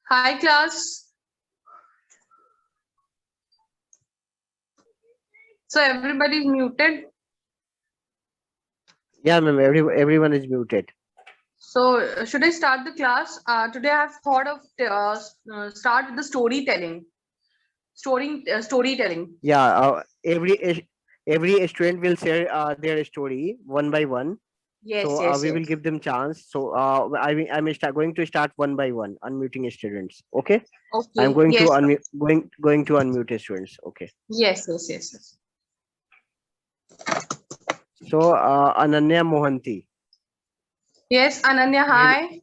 Hi class. So everybody is muted. Yeah, ma'am. Everyone is muted. So should I start the class? Today I have thought of start with the storytelling. Storytelling. Yeah. Every student will share their story one by one. Yes, So yes, we will yes. give them chance. So I'm going to start one by one, unmuting students. Okay. I'm Okay. going to Yes. unmute going to unmute students. Okay. Yes, yes, yes, yes. So Ananya Mohanty. Yes, Ananya, We hi.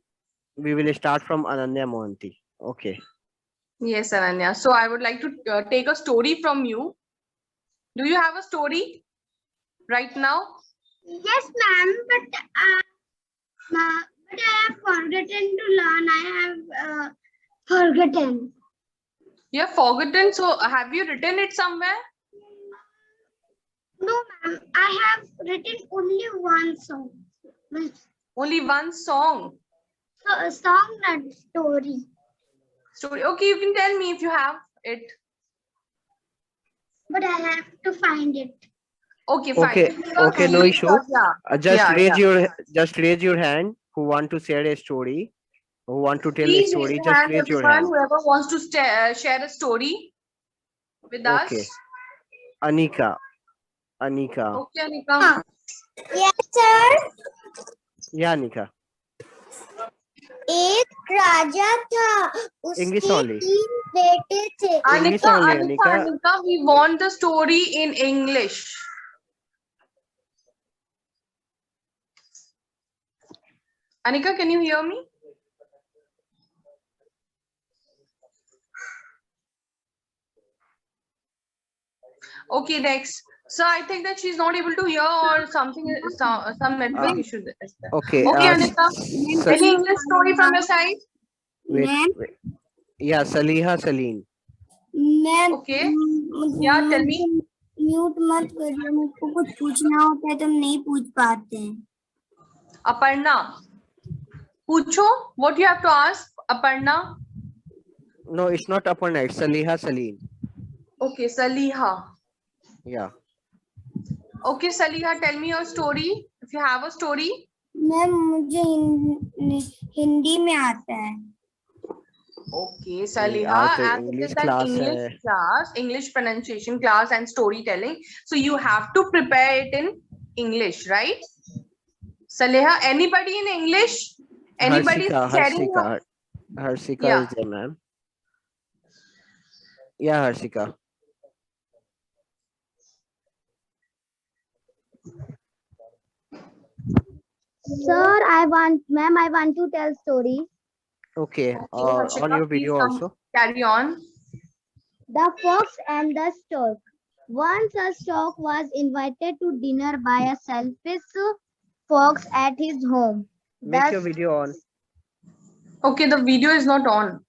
we will start from Ananya Mohanty. Okay. Yes, Ananya. So I would like to take a story from you. Do you have a story right now? Yes, ma'am, but I have forgotten to learn. I have forgotten. You have forgotten. So have you written it somewhere? No, ma'am, I have written only one song. Only one song. So, a song, not story. Story. Okay, you can tell me if you have it. But I have to find it. Okay, fine. Okay. Okay. No issue. Yeah. Just Yeah, raise yeah. your hand. Who want to share a story? Who want to tell a Please raise story? your Just hand, raise your everyone. hand. Whoever wants to share a story with Okay. us. Anika. Anika. Okay, Anika. Yes, sir. Yeah, Anika. एक राजा था English उसके only. 3 बेटे थे English Anika, only, Anika, Anika. Anika, we want the story in English. Anika, can you hear me? Okay, next. So I think that she's not able to hear or something, some network issue. Is there. Okay. Okay, Anika. Any English story from your side? Wait, ma'am wait. Yeah, Saliha Saleen. Ma'am Okay. Yeah, tell me. Mute मत करिए मुझको कुछ पूछना होता है तो हम नहीं पूछ पाते हैं Aparna. Pucho, what you have to ask, Aparna? No, it's not Aparna. It's Saliha Saleen. Okay, Saliha. Yeah. Okay, Saliha, tell me your story. If you have a story. Ma'am मुझे हिंदी में आता है Okay, Saliha, आज तो as it English is an class English है. class, English pronunciation class and storytelling. So you have to prepare it in English, right? Saliha, anybody in English? Anybody sharing? Harsika Yeah. is there, ma'am. Yeah, Harsika. Sir, I want to tell story. Okay. Okay, On Harshika, your please video come. also. Carry on. The Fox and the Stork. Once a stork was invited to dinner by a selfish fox at his home. Make your video on. Okay, the video is not on.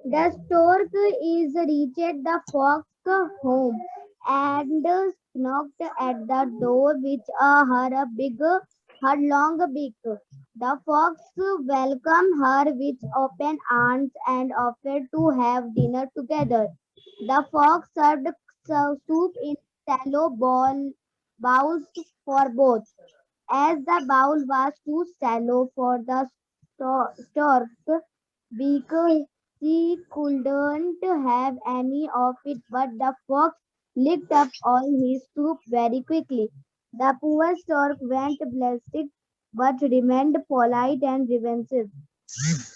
The stork is reached the fox home and knocked at the door with her long beak. The fox welcomed her with open arms and offered to have dinner together. The fox served soup in shallow bowls for both. As the bowl was too shallow for the stork's beak, she couldn't have any of it, but the fox licked up all his soup very quickly. The poor stork went ballistic, but remained polite and revengeful.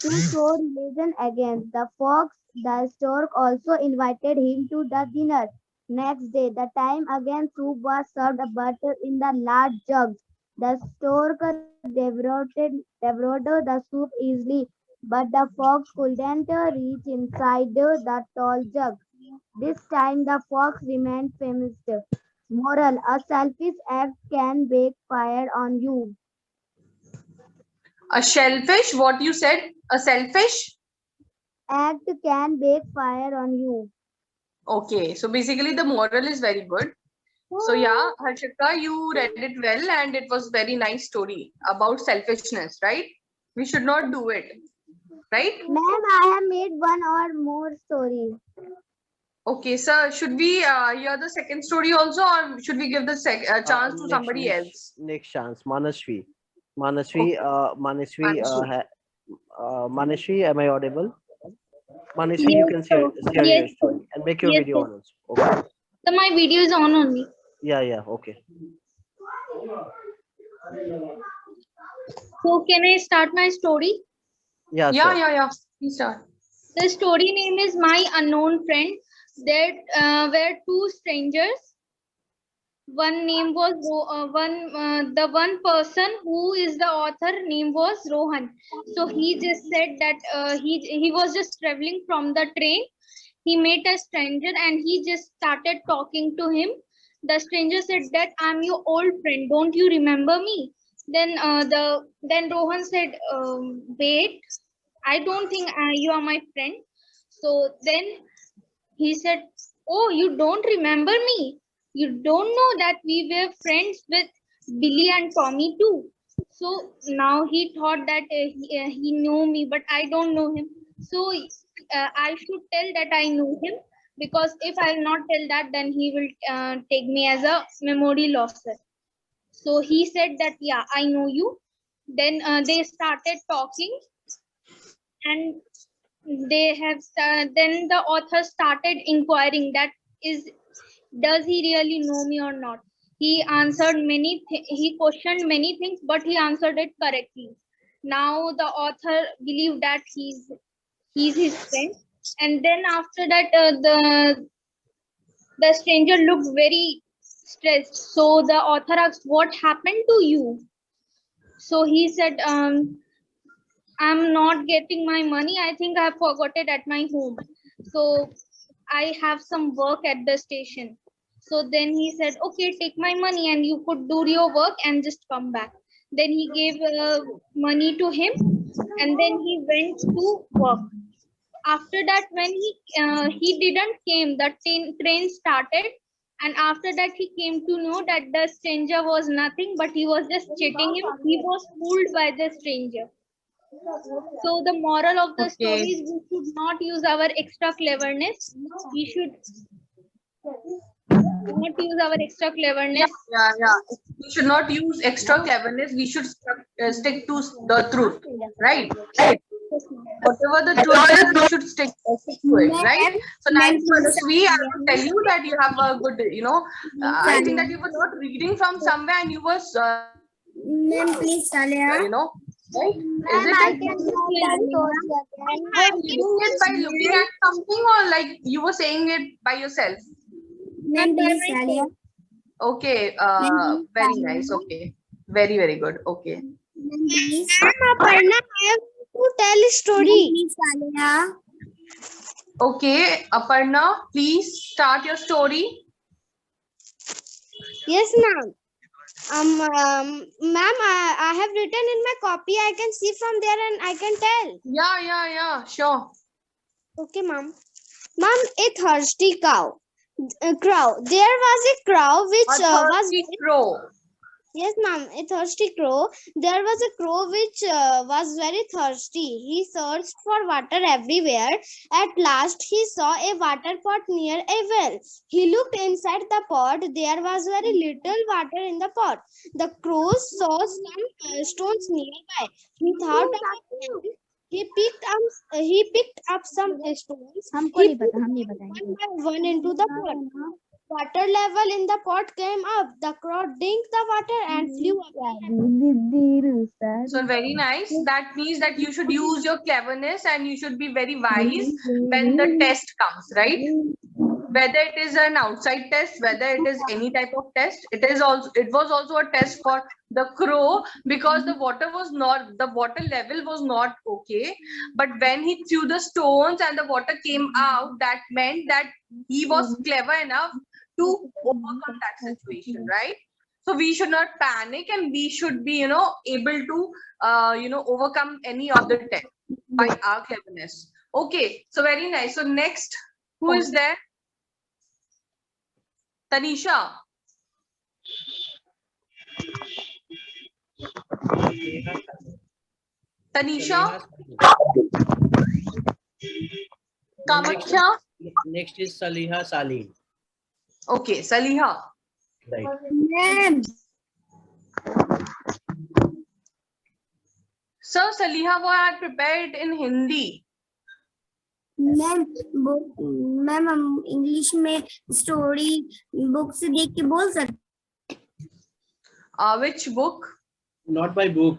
To show religion against the fox, the stork also invited him to the dinner. Next day, the time again soup was served but in the large jugs. The stork devoured the soup easily, but the fox couldn't reach inside the tall jug. This time the fox remained famous. Moral: a selfish act can backfire on you. A shellfish, what you said? A shellfish? Act can backfire on you. Okay, so basically the moral is very good. So yeah, Harshika, you read it well and it was very nice story about selfishness, right? We should not do it, right? Ma'am, I have made one or more stories. Okay, sir. Should we hear the second story also, or should we give the chance to somebody else? Next chance, Manasvi. Manasvi, Manasvi. Manasvi, am I audible? Manasvi, Yes, you can share your yes, story and make your yes, video yes. on also. Okay. So my video is on only. Yeah, okay. So can I start my story? Yeah, Yeah, sir. yeah. Please start. The story name is My Unknown Friend. There were two strangers. One name was the one person who is the author name was Rohan. So he just said that he was just traveling from the train. He met a stranger and he just started talking to him. The stranger said that I'm your old friend. Don't you remember me? Then Rohan said, wait, I don't think you are my friend. So then he said, oh, you don't remember me? You don't know that we were friends with Billy and Tommy too. So now he thought that he knew me, but I don't know him. So I should tell that I knew him, because if I'll not tell that, then he will take me as a memory losser. So he said that, yeah, I know you. Then they started talking, and then the author started inquiring that does he really know me or not. He answered he questioned many things, but he answered it correctly. Now the author believed that he's his friend. And then after that, the stranger looked very stressed. So the author asked, what happened to you? So he said, I'm not getting my money. I think I forgot it at my home. So I have some work at the station. So then he said, okay, take my money and you could do your work and just come back. Then he gave money to him, and then he went to work. After that, when he didn't came, the train started. And after that, he came to know that the stranger was nothing, but he was just cheating him. He was fooled by the stranger. So the moral of the story Okay. is we should not use our extra cleverness. We should not use our extra cleverness. Yeah. We should not use extra cleverness. We should stick to the truth, right? Whatever the truth is, we should stick to it, right? So nice, Manasvi. I will tell you that you have a good, I think that you were not reading from somewhere and you was, Ma'am, please, Talia. right? Is Ma'am, it? I can tell that story again. You were reading it by looking at something, or like you were saying it by yourself? Ma'am, please, Talia. Okay, very nice. Okay, very, very good. Okay. Ma'am, Aparna, I have to tell a story. Please, Talia. Okay, Aparna, please start your story. Yes, ma'am. Ma'am, I have written in my copy. I can see from there and I can tell. Yeah, sure. Okay, ma'am. Ma'am, a thirsty crow. There was a crow which A thirsty crow. Yes, ma'am. A thirsty crow. There was a crow which was very thirsty. He searched for water everywhere. At last, he saw a water pot near a well. He looked inside the pot. There was very little water in the pot. The crow saw some stones nearby. He thought about them. He picked up some stones. He put one by one into the pot. Water level in the pot came up. The crow dinked the water and flew away. So very nice. That means that you should use your cleverness and you should be very wise when the test comes, right? Whether it is an outside test, whether it is any type of test, it was also a test for the crow, because the water level was not okay. But when he threw the stones and the water came out, that meant that he was clever enough to overcome that situation, right? So we should not panic and we should be, able to, overcome any of the test by our cleverness. Okay, so very nice. So next, who is there? Tanisha. Tanisha, Saliha. Kamakhya. Next is Saliha Salim. Okay, Saliha. Right. Ma'am. Sir, Saliha was had prepared in Hindi. Ma'am हम English में story book से देख के बोल सकते। Which book? Not by book.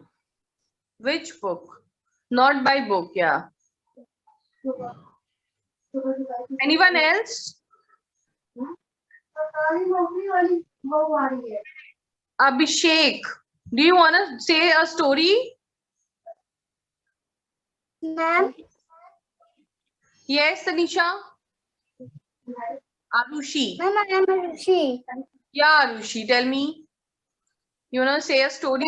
Which book? Not by book, yeah. Anyone else? Abhishek, do you want to say a story? Ma'am Yes, Tanisha. Arushi. Ma'am I am Rishi. Yeah, Arushi, tell me. You want to say a story?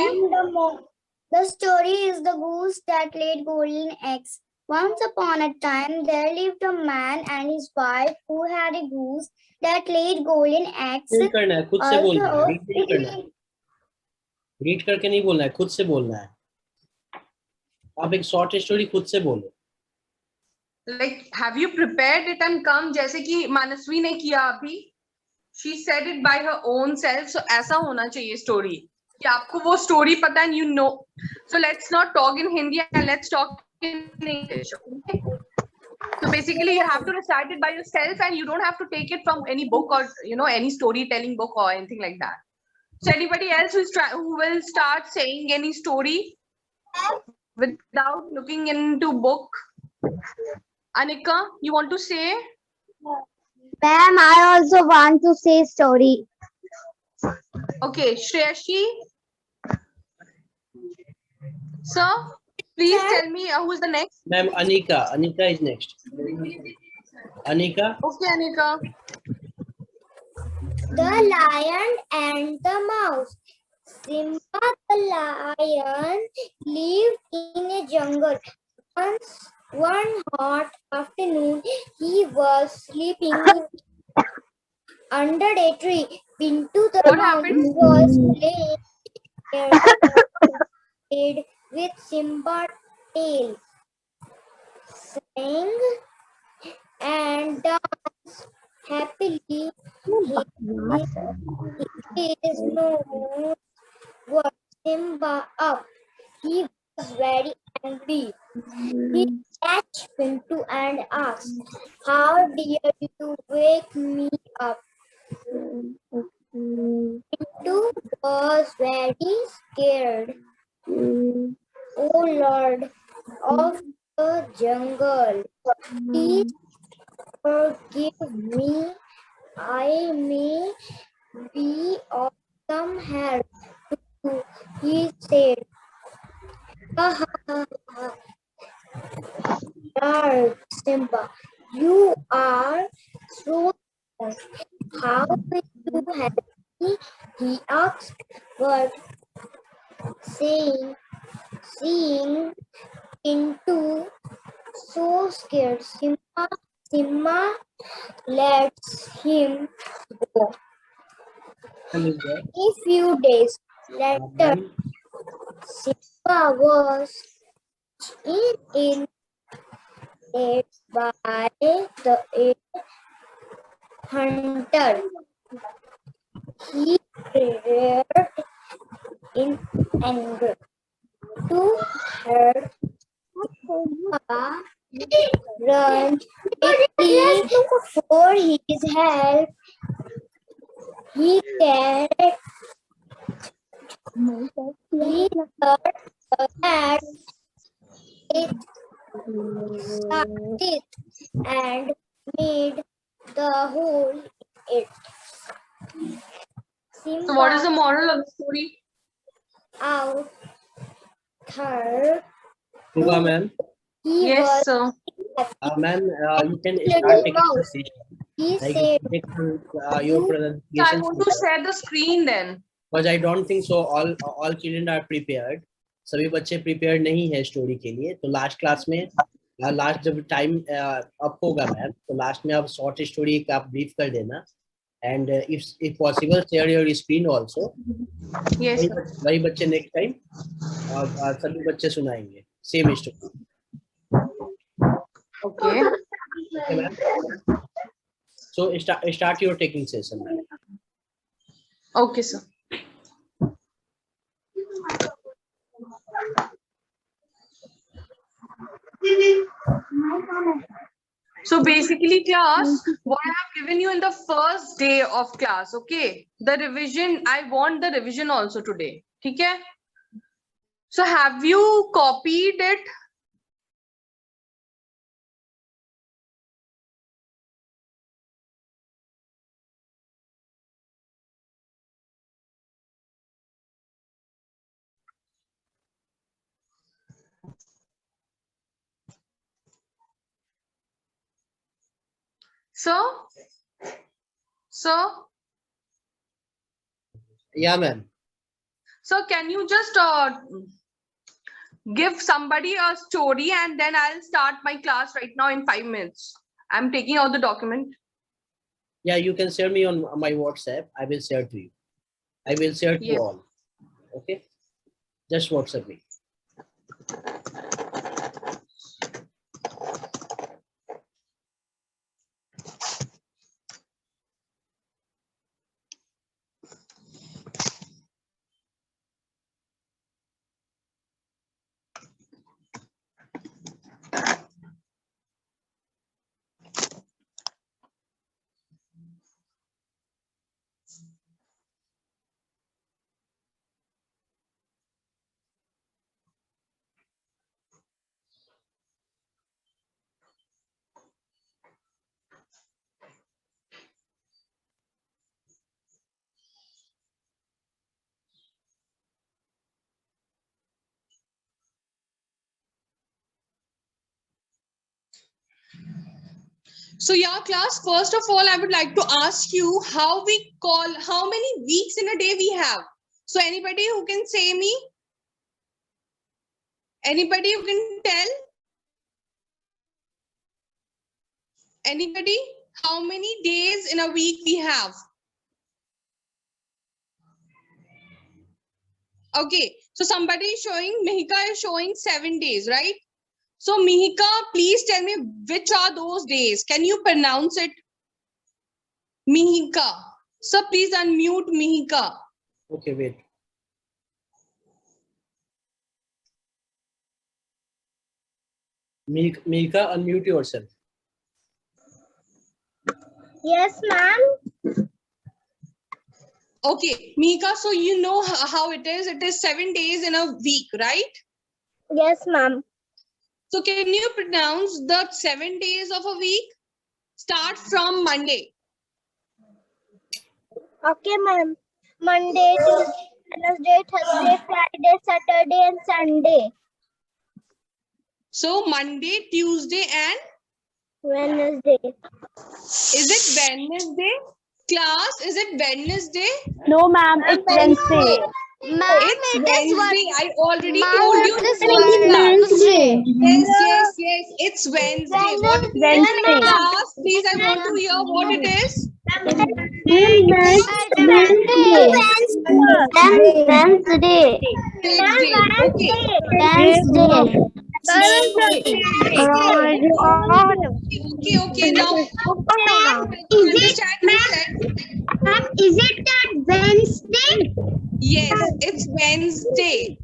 The story is the goose that laid golden eggs. Once upon a time, there lived a man and his wife who had a goose that laid golden eggs. Read करना है, खुद से बोलना है, Also, read नहीं करना है, read करके नहीं बोलना है, खुद से बोलना है। आप एक शॉर्ट स्टोरी खुद से बोलो। Like, have you prepared it and come? जैसे कि मानसवी ने किया अभी. She said it by her own self. So ऐसा होना चाहिए story. कि आपको वो story पता and you know. So let's not talk in Hindi and let's talk in English. Okay? So basically you have to recite it by yourself and you don't have to take it from any book or any storytelling book or anything like that. So anybody else who will start saying any story without looking into book? Anika, you want to say? Ma'am, I also want to say story. Okay, Shreyashi. Sir, please tell me who's the next. Ma'am, Anika. Anika is next. Anika. Okay, Anika. The Lion and the Mouse. Simba the lion lived in a jungle. Once, one hot afternoon, he was sleeping under a tree. Pintu the What mouse happened? was played with Simba's tail, sang and danced happily. His nose was Simba up. He was very angry. He catched Pintu and asked, "How dare you wake me up?" Pintu was very scared. "Oh Lord of the jungle, please forgive me. I may be of some help to you," he said. "Ha ha ha ha," laughed Simba. "You are so smart. How will you help me?" he asked. But seeing Pintu so scared, Simba lets him go. A few days later, Simba was in by the hunter. He reared in anger. To hurt Simba ran quickly for his help. He carried the cat it started and made the hole in it. So what is the moral of the story? Out her, Shubha, ma'am. he Yes, was sir. Ma'am, you can Little start taking the mouse. station. He Like, said, take your So I presentation. want to share the screen then. But I don't think so. All children are prepared. सभी बच्चे prepared नहीं है story के लिए. तो last class में last जब time up होगा मैम, तो लास्ट में आप शॉर्ट स्टोरी का आप ब्रीफ कर देना. And if possible, share your screen also. Yes, sir. वही बच्चे नेक्स्ट टाइम सभी बच्चे सुनाएंगे. same story. Okay. Okay, ma'am. So start your taking session, ma'am. Okay, sir. So basically, class, what I have given you in the first day of class, okay? The revision, I want the revision also today. Okay? So have you copied it? So Yeah, ma'am. So can you just give somebody a story and then I'll start my class right now in 5 minutes. I'm taking out the document. Yeah, you can share me on my WhatsApp. I will share to you. I will share to Yes. all. Okay. Just WhatsApp me. So yeah, class, first of all, I would like to ask you how many weeks in a day we have. So anybody who can say me? Anybody who can tell? Anybody? How many days in a week we have? Okay, so somebody is showing, Mihika is showing 7 days, right? So Mihika, please tell me which are those days. Can you pronounce it? Mihika. So please unmute Mihika. Okay, wait. Milka, unmute yourself. Yes, ma'am. Okay, Mihika, so you know how it is. It is 7 days in a week, right? Yes, ma'am. So can you pronounce the 7 days of a week? Start from Monday. Okay, ma'am. Monday, Tuesday, Wednesday, Thursday, Friday, Saturday, and Sunday. So Monday, Tuesday, and Wednesday. is it Wednesday? Class, is it Wednesday? No, ma'am, it's Wednesday. It's Wednesday. I already told you. Wednesday. Yes. It's Wednesday. What it is? Wednesday. Class, please, I want to hear what it is. Wednesday. Wednesday. Wednesday. Okay. Now, Is understand you said. it that Wednesday? Yes, it's Wednesday.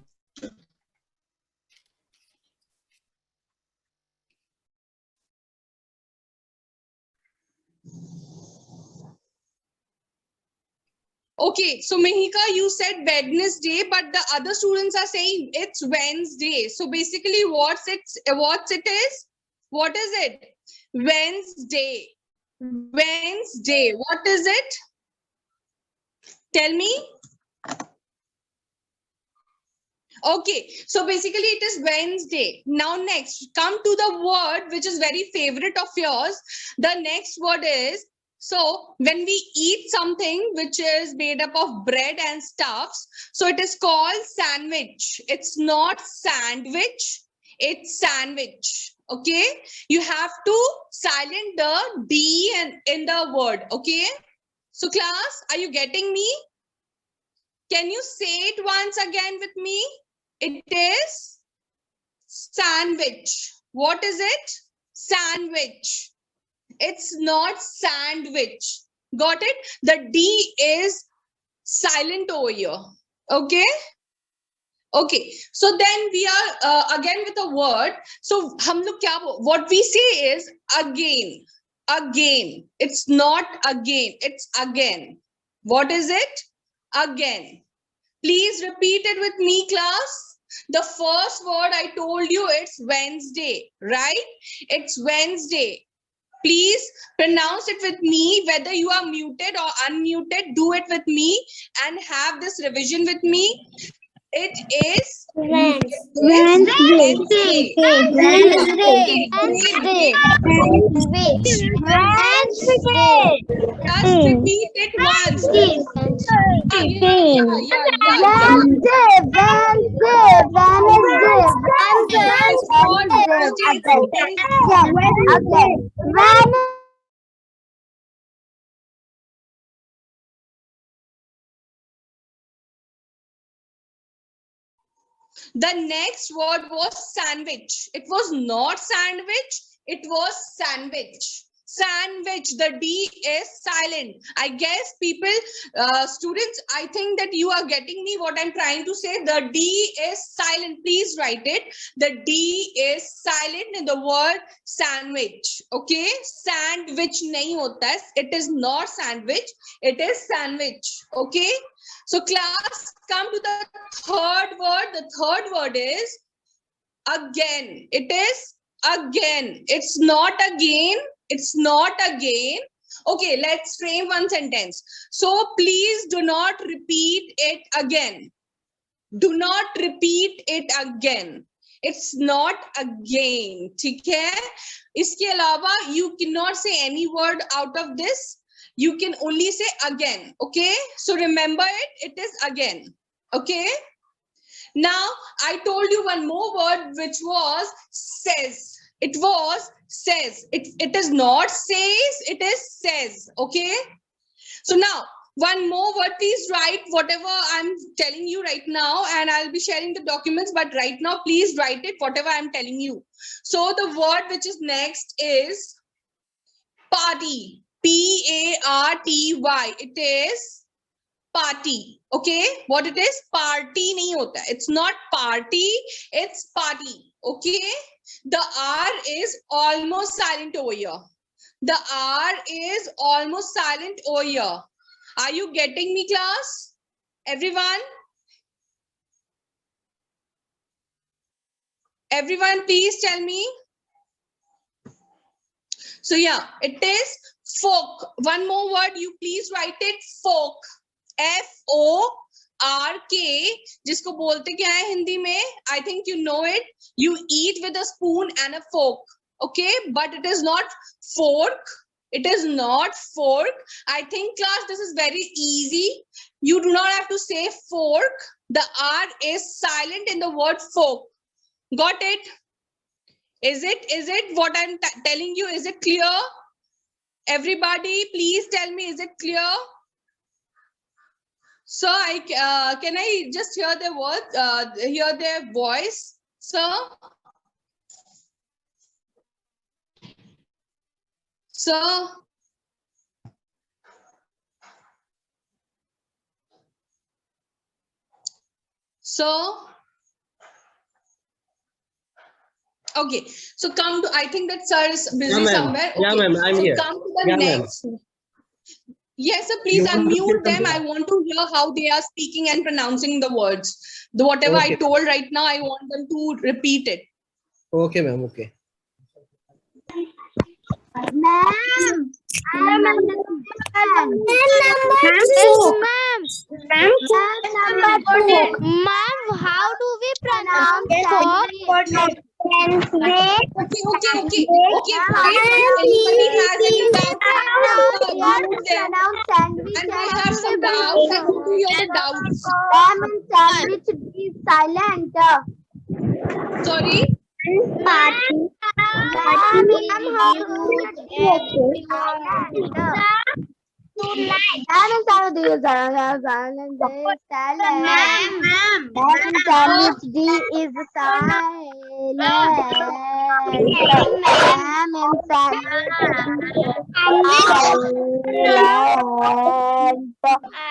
Okay, so Mihika, you said Wednesday, but the other students are saying it's Wednesday. So basically, what it is? What is it? Wednesday. Wednesday. What is it? Tell me. Okay, so basically it is Wednesday. Now next, come to the word which is very favorite of yours. The next word is, so when we eat something which is made up of bread and stuffs, so it is called sandwich. It's not sandwich, it's sandwich. Okay, you have to silent the D and in the word. Okay, so class, are you getting me? Can you say it once again with me? It is sandwich. What is it? Sandwich. It's not sandwich. Got it? The D is silent over here. Okay. Okay. So then we are again with a word. So hum log kya what we say is again. Again. It's not again. It's again. What is it? Again. Please repeat it with me, class. The first word I told you, it's Wednesday, right? It's Wednesday. Please pronounce it with me, whether you are muted or unmuted, do it with me and have this revision with me. It is Wednesday. Just repeat it once. The next word was sandwich. It was not sandwich, it was sandwich. Sandwich, the D is silent. I guess people, students, I think that you are getting me what I'm trying to say. The D is silent. Please write it. The D is silent in the word sandwich. Okay? Sandwich nahi hota hai. It is not sandwich. It is sandwich. Okay? So class, come to the third word. The third word is again. It is again. It's not again. It's not again. Okay, let's frame one sentence. So please do not repeat it again. Do not repeat it again. It's not again. ठीक है? इसके अलावा you cannot say any word out of this. You can only say again. Okay? So remember it. It is again. Okay? Now, I told you one more word which was says. It was says. It is not says, it is says. Okay? So now, one more word, please write whatever I'm telling you right now, and I'll be sharing the documents, but right now, please write it, whatever I'm telling you. So the word which is next is party. P-A-R-T-Y. It is party. Okay? What it is? Party nahi hota. It's not party, it's party. Okay? The R is almost silent over here. The R is almost silent over here. Are you getting me, class? Everyone? Everyone, please tell me. So yeah, it is folk. One more word, you please write it, folk. F-O-R-K. जिसको बोलते क्या है हिंदी में? I think you know it. You eat with a spoon and a fork. Okay, but it is not fork. It is not fork. I think, class, this is very easy. You do not have to say fork. The R is silent in the word fork. Got it? Is it what I'm telling you? Is it clear? Everybody, please tell me, is it clear? So can I just hear their words, hear their voice, sir? Sir? So, okay, so come to, I think that sir is busy somewhere. Okay. Yeah, ma'am, I'm so here. Come to the next. Yes, sir, please unmute them. I want to hear how they are speaking and pronouncing the words. Whatever I told right now, I want them to repeat it. Okay, ma'am, okay. Ma'am. Ma'am, how do we pronounce sandwich? Okay. Anybody has any doubts? And I have some doubts. And what are your doubts? Ma'am, sandwich is silent. Sorry? Party. Sandwich D is silent. Ma'am in sandwich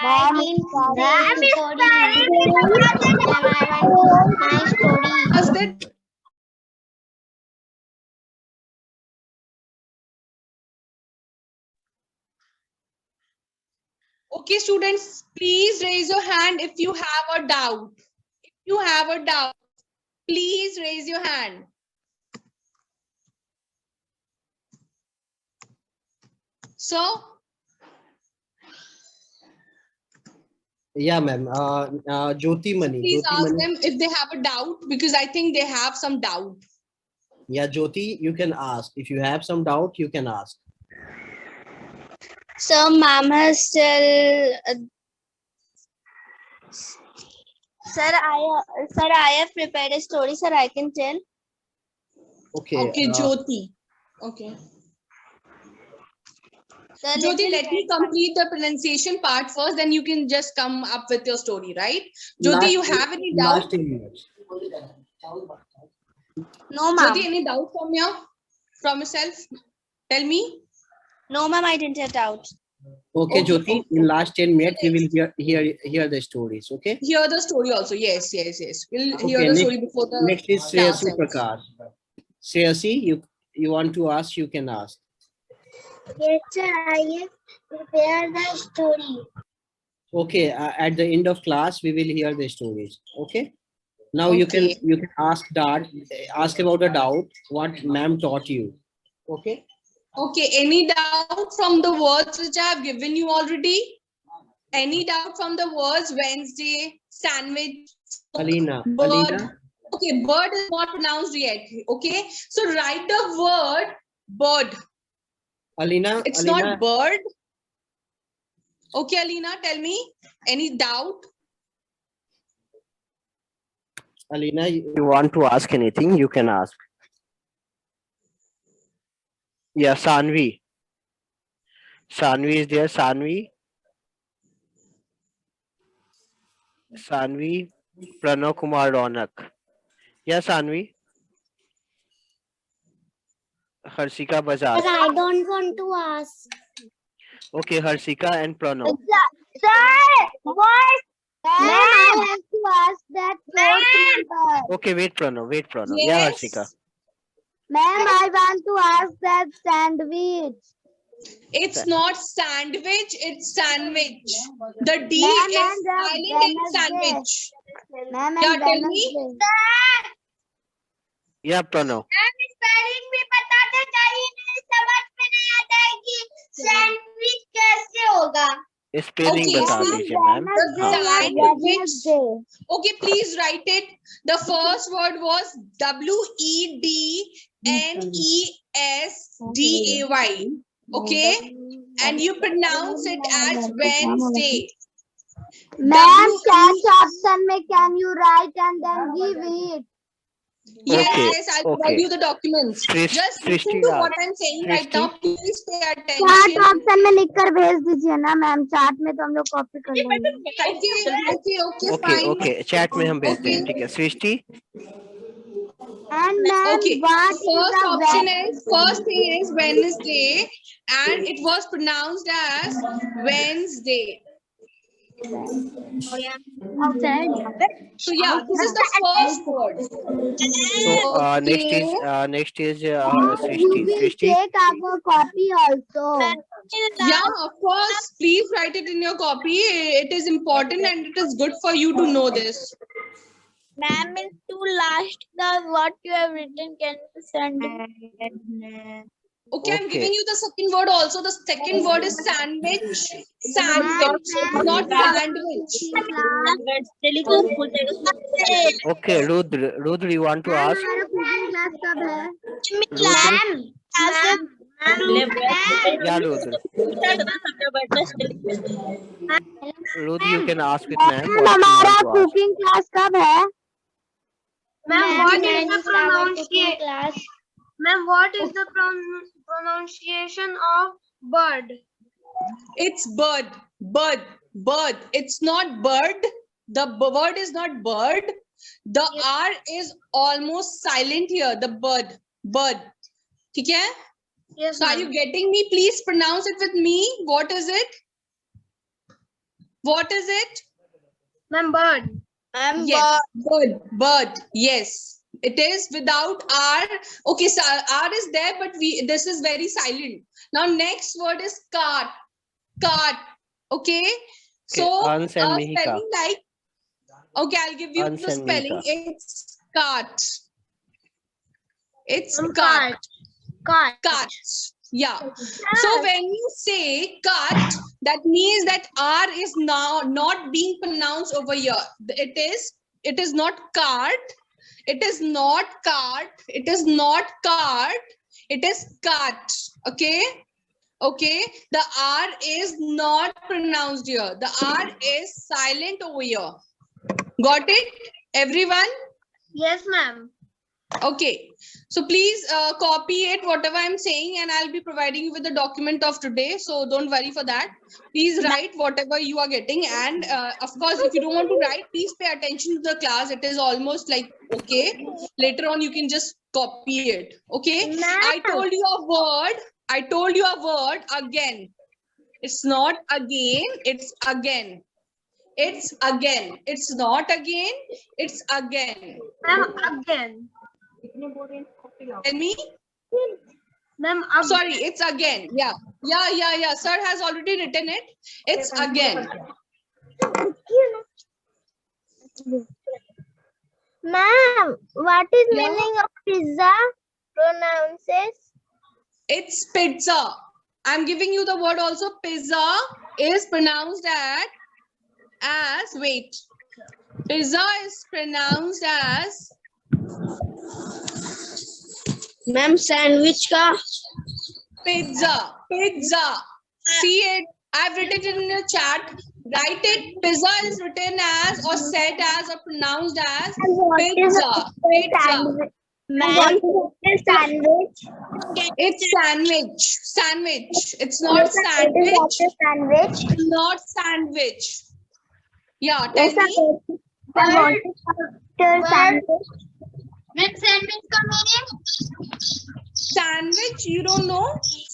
Ma'am in Was that okay, students? Please raise your hand if you have a doubt. If you have a doubt, please raise your hand. So, Yeah, ma'am. Jyoti Mani. please Jyoti ask Mani. them if they have a doubt, because I think they have some doubt. Yeah, Jyoti, you can ask. If you have some doubt, you can ask. So ma'am has still sir, I have prepared a story, sir. I can tell. Okay. Okay, Jyoti. Okay. Sir, Jyoti, let me complete the pronunciation part first, then you can just come up with your story, right? Jyoti, you have any doubt? Last 10 minutes. No, ma'am. Jyoti, any doubt from yourself? Tell me. No, ma'am. I didn't have doubt. Okay, Okay, Jyoti, okay. in last 10 minutes, we will hear the stories, okay? Hear the story also. Yes. We'll hear Okay, the story before the next is class Shreyasi ends. Prakash. Shreyasi, you want to ask, you can ask. Yes, sir, I prepare the story. Okay, at the end of class, we will hear the stories, okay? Now you can Okay. ask about a doubt, what ma'am taught you, okay? Okay, any doubt from the words which I have given you already? Any doubt from the words Wednesday, sandwich, Alina, bird? Okay, bird is not pronounced yet. Okay, so write the word bird. Alina, It's Alina, not bird. Okay, Alina, tell me. Any doubt? Alina, If you want to ask anything, you can ask. Yeah, Sanvi. Sanvi is there. Sanvi. Sanvi. Pranav Kumar Ronak. Yeah, Sanvi. Harsika Bajaj. I don't want to ask. Okay, Harsika and Pranav. Sir, what? Ma'am, I have to ask that fourth number. Okay, wait, Pranav. Yeah, Harsika. Yes. Ma'am, I want to ask that sandwich. It's not sandwich, it's sandwich. The D Ma'am, is and the silent in Wednesday. sandwich. Ma'am, Yeah, and tell me. Wednesday. Yeah, Pranav. Spelling भी बताते चाहिए, नहीं समझ में नहीं आता है कि सैंडविच कैसे होगा. Spelling Okay, बता see, दीजिए मैम. the हाँ, sandwich. Okay, please write it. The first word was Wednesday. Okay, and you pronounce it as Wednesday. Ma'am, search option में can you write and then give it? Yes, Okay, yes, I'll provide okay. you the documents. Just Srishti listen to Raj. what I'm saying right Srishti? now. Please pay chart attention. Option में लिखकर भेज दीजिए ना ma'am, chart में तो हम लोग copy कर लेंगे. Okay, Okay, fine. okay. Chat में हम भेजते हैं. Okay. ठीक है. सृष्टि. And ma'am, Okay, what is first the option Wednesday? is, first thing is Wednesday, and it was pronounced as Wednesday. So yeah, this is the first word. So next is Srishti. You will Srishti. take our copy also. Yeah, of course. Please write it in your copy. It is important and it is good for you to know this. Ma'am, is too last the what you have written. Can you send? Okay, I'm Okay. giving you the second word also. The second word is sandwich. Sandwich, not sandwich. Okay, Rudra, you want to ma'am ask? हमारा cooking class कब है? Rudra. Yeah, Rudra. Rudra, you can ask with ma'am ma'am what you हमारा want to ask. Cooking class कब है? Ma'am, what is the pronunciation? Ma'am, what is the pronunciation of bird? It's bird. Bird. Bird. It's not bird. The word is not bird. The R is almost silent here. The bird. Bird. Okay? Yes, So are you getting me? Please pronounce it with me. What is it? What is it? ma'am. Bird. Ma'am, Yes. Bird. Bird. Yes. It is without R. Okay, so R is there, but this is very silent. Now next word is cart. Cart. Okay. So Ans and Mihika. spelling like. Okay, I'll give you Ans the and spelling. Mihika. It's cart. It's Ma'am, cart. Cart. Cut. Yeah. So when you say cut, that means that R is now not being pronounced over here. It is not cart. It is not cart. It is not cart. It is cut. Okay. Okay. The R is not pronounced here. The R is silent over here. Got it? Everyone? Yes, ma'am. Okay, so please copy it, whatever I'm saying, and I'll be providing you with the document of today. So don't worry for that. Please write whatever you are getting. And of course, if you don't want to write, please pay attention to the class. It is almost like, okay, later on you can just copy it. Okay, I told you a word. I told you a word again. It's not again, it's again. It's again. It's not again, it's again. Ma'am, again. Tell me. Ma'am, Sorry, it's again. Yeah. Sir has already written it. It's again. Ma'am, what is Yeah. meaning of pizza? Pronounces. It's pizza. I'm giving you the word also. Pizza is pronounced as wait. Pizza is pronounced as ma'am, sandwich ka. pizza. Pizza. See it. I've written it in the chat. Write it. Pizza is written as or said as or pronounced as pizza. Pizza. Ma'am, Sandwich. It's sandwich. Sandwich. It's not sandwich. Sandwich. Not sandwich. Yeah, tell me. Sandwich. ma'am, sandwich ka meaning? Sandwich, you don't know?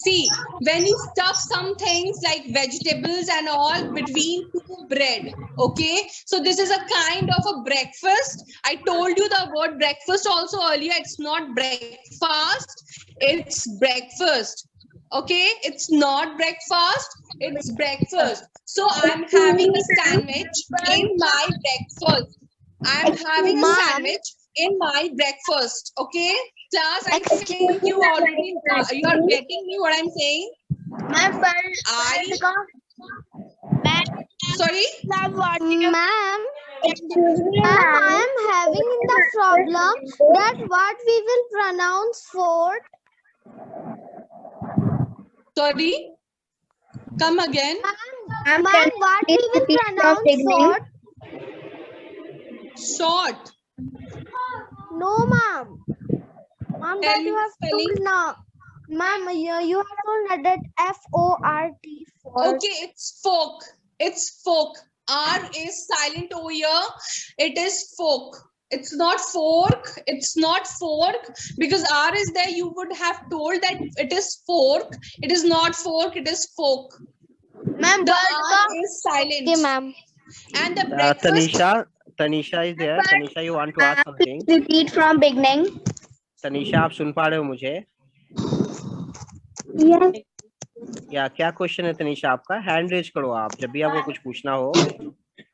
See, when you stuff some things like vegetables and all between two bread, okay? So this is a kind of a breakfast. I told you the word breakfast also earlier. It's not breakfast, it's breakfast. Okay, it's not breakfast, it's breakfast. So I'm having a sandwich in my breakfast. I'm having a sandwich in my breakfast. Okay, class, I think you already you are getting me what I'm saying. Ma'am, Sorry. Ma'am, excuse me, I am having the problem that what we will pronounce fork. Sorry. Come again. Ma'am, what we will pronounce fork? Short. No, ma'am. Ma'am, Tell that me you the have spelling. told now. Ma'am, you have told that F-O-R-T. Fork. Okay, it's folk. It's folk. R is silent over here. It is folk. It's not fork. It's not fork. Because R is there, you would have told that it is fork. It is not fork. It is folk. ma'am, The R is silent. Okay, ma'am. And the breakfast. Tanisha is there. Tanisha, you want to ask something? Repeat from beginning. Tanisha, आप सुन पा रहे हो मुझे? Yes. या क्या question है तनीषा आपका? Hand raise करो आप, जब भी आपको कुछ पूछना हो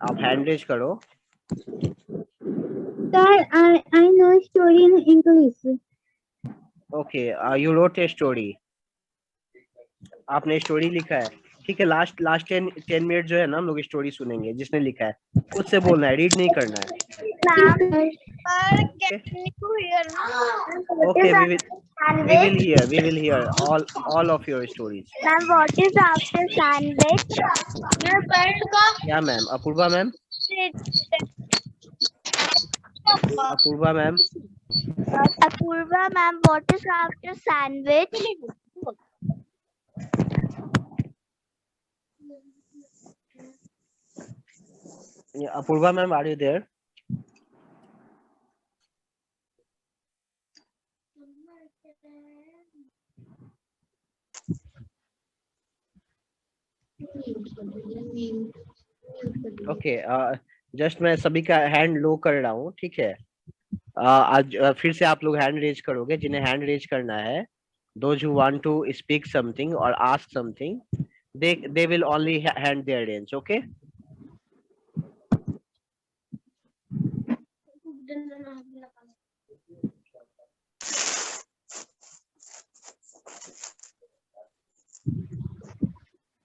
आप हैंड रेज करो. Sir, I know story in English. Okay, you wrote a story. आपने स्टोरी लिखा है, ठीक है. लास्ट 10 मिनट जो है ना हम लोग स्टोरी सुनेंगे. जिसने लिखा है खुद से बोलना है, रीड नहीं करना है. Okay, we will hear all of your stories. Ma'am, what is after sandwich? Yeah, ma'am. Apurva ma'am. Apurva ma'am. Apurva ma'am, what is after sandwich? Apurva ma'am, are you there? Okay, just मैं सभी का hand लो कर रहा हूँ, ठीक है। आज फिर से आप लोग हैंड रेज करोगे, जिन्हें हैंड रेज करना है। Those who want to speak something or ask something, they will only hand their hands, okay?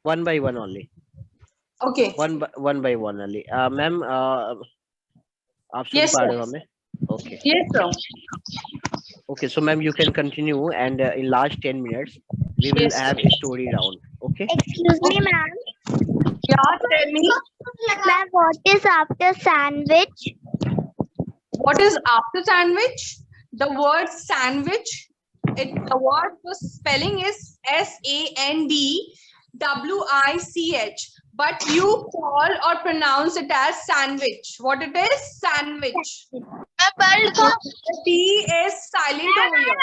One by one only. Okay. One by one only. Ma'am, आप सुन Yes, पा sir. रहे हो हमें? Okay. Yes, sir. Okay, so ma'am, you can continue, and in last 10 minutes, we will Yes, have a story round. Okay. Excuse me, ma'am. Yeah, tell me. Ma'am, what is after sandwich? What is after sandwich? The word sandwich, the word, the spelling is SANDWICH, but you call or pronounce it as sandwich. What it is? Sandwich. The T is silent over here.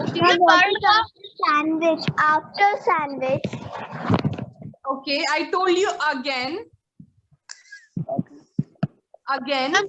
Okay. Sandwich. After sandwich. Okay, I told you again. Again. Ma'am.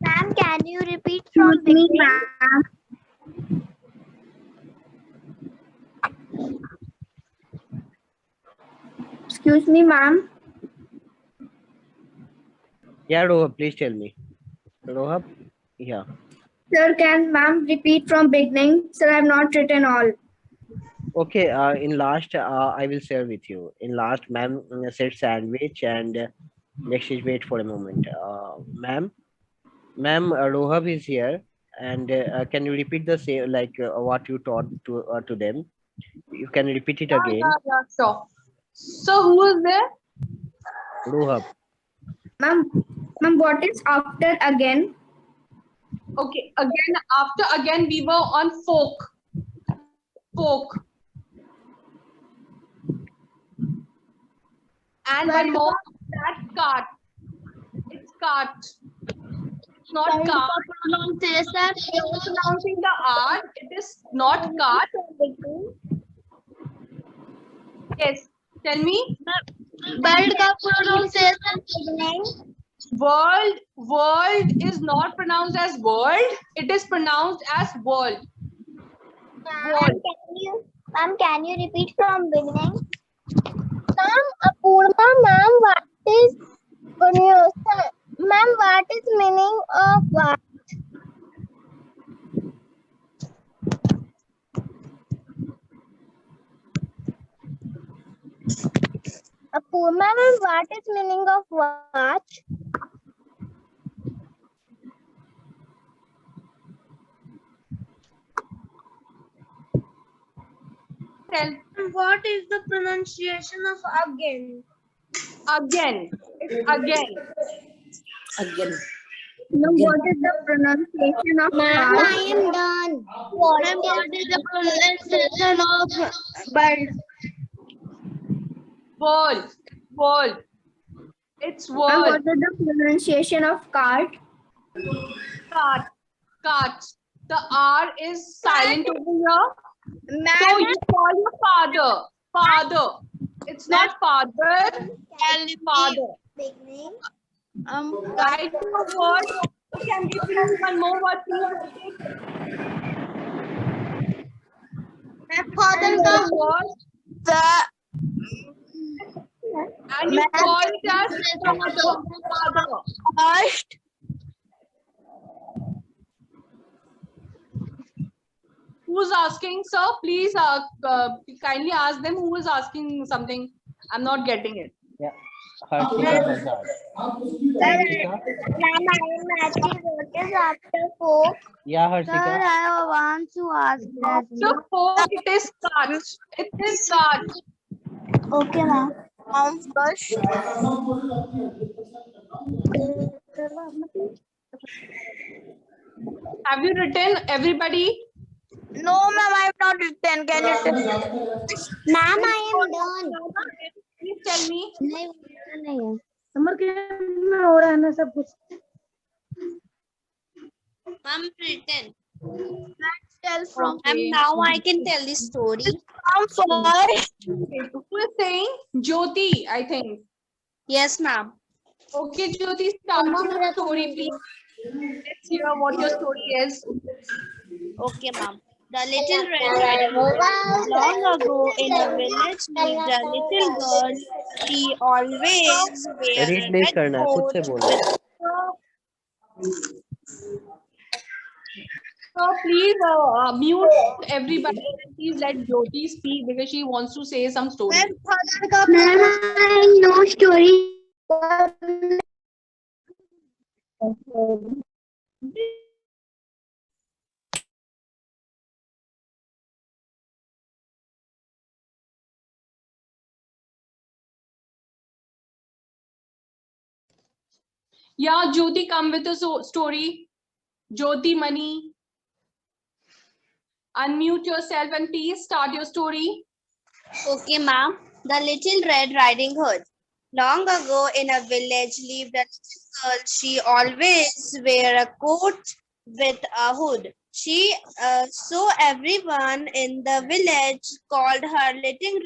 Ma'am, can you repeat from beginning? Excuse me, ma'am. Yeah, Rohab, please tell me. Rohab, yeah. Sir, can ma'am repeat from beginning? Sir, I have not written all. Okay, in last, I will share with you. In last, ma'am said sandwich, and next is, wait for a moment. Ma'am, Rohab is here, and can you repeat the same, like what you taught to them? You can repeat it again. Yeah, sure. So who is there? Rohab. Ma'am, what is after again? Okay, again, after again, we were on folk. And one more, that cart. It's cart. It's not cart. You're pronouncing the R. It is not cart. Yes. Tell me. Bird का pronunciation beginning. World is not pronounced as world. It is pronounced as world. Ma'am, can you repeat from beginning? Ma'am, Apurva, ma'am, what is meaning of what? Apurva, ma'am, what is meaning of watch? Tell. What is the pronunciation of again? Again. Ma'am, what is the pronunciation of Ma'am, car? I am done. What is the pronunciation of bird? World. It's Ma'am, world. what is the pronunciation of cart? Cart. The R is silent over here. So Ma'am, you call your father. It's not father. Father. Beginning. Write your word. You can give me one more word, please. father And का the word. And you call it as father. first. Who's asking, sir? Please kindly ask them who is asking something. I'm not getting it. Yeah. Harshita Hazard. Harshita? Ma'am, I am asking what is after folk? Yeah, Sir, Harshita. I want to ask that. So folk, it is Kach. It is Kach. Okay, ma'am. First. Have you written everybody? No, ma'am, I have not written. Can you tell? Ma'am, I am done. Please tell me. नहीं होता नहीं है. Summer camp में हो रहा है ना सब कुछ. I'm written. Tell from. Okay. And now I can tell the story. From first. Who is saying? Jyoti, I think. Yes, ma'am. Okay, Jyoti, start your story, please. Let's hear what your story is. Okay, ma'am. The Little Red Riding Hood. Long ago in a village lived a little girl. She always wear Read a नहीं red करना है, खुद coat से बोलना है. So please mute everybody. Please let Jyoti speak because she wants to say some story. Ma'am, I know story. Yeah, Jyoti, come with a story. Jyoti Mani, unmute yourself and please start your story. Okay, ma'am. The Little Red Riding Hood. Long ago in a village lived a little girl. She always wear a coat with a hood. So everyone in the village called her Little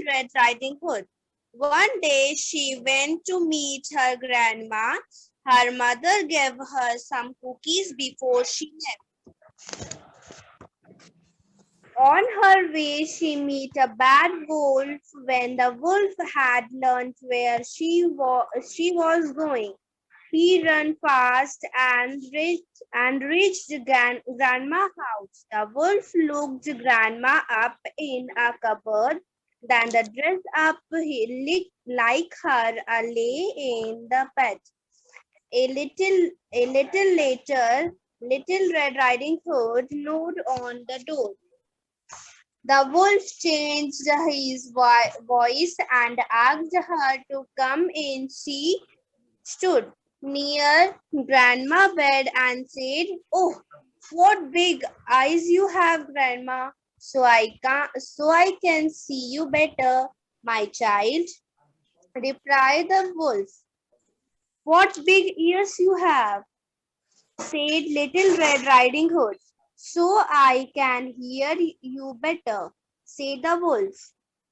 Red Riding Hood. One day she went to meet her grandma. Her mother gave her some cookies before she left. On her way, she met a bad wolf. When the wolf had learned where she was going, he ran fast and reached grandma's house. The wolf looked grandma up in a cupboard. Then the dressed up like her lay in the bed. A little later, Little Red Riding Hood knocked on the door. The wolf changed his voice and asked her to come in. She stood near Grandma's bed and said, "Oh, what big eyes you have, Grandma! So I can see you better, my child," replied the wolf. "What big ears you have," said Little Red Riding Hood. "So I can hear you better," said the wolf.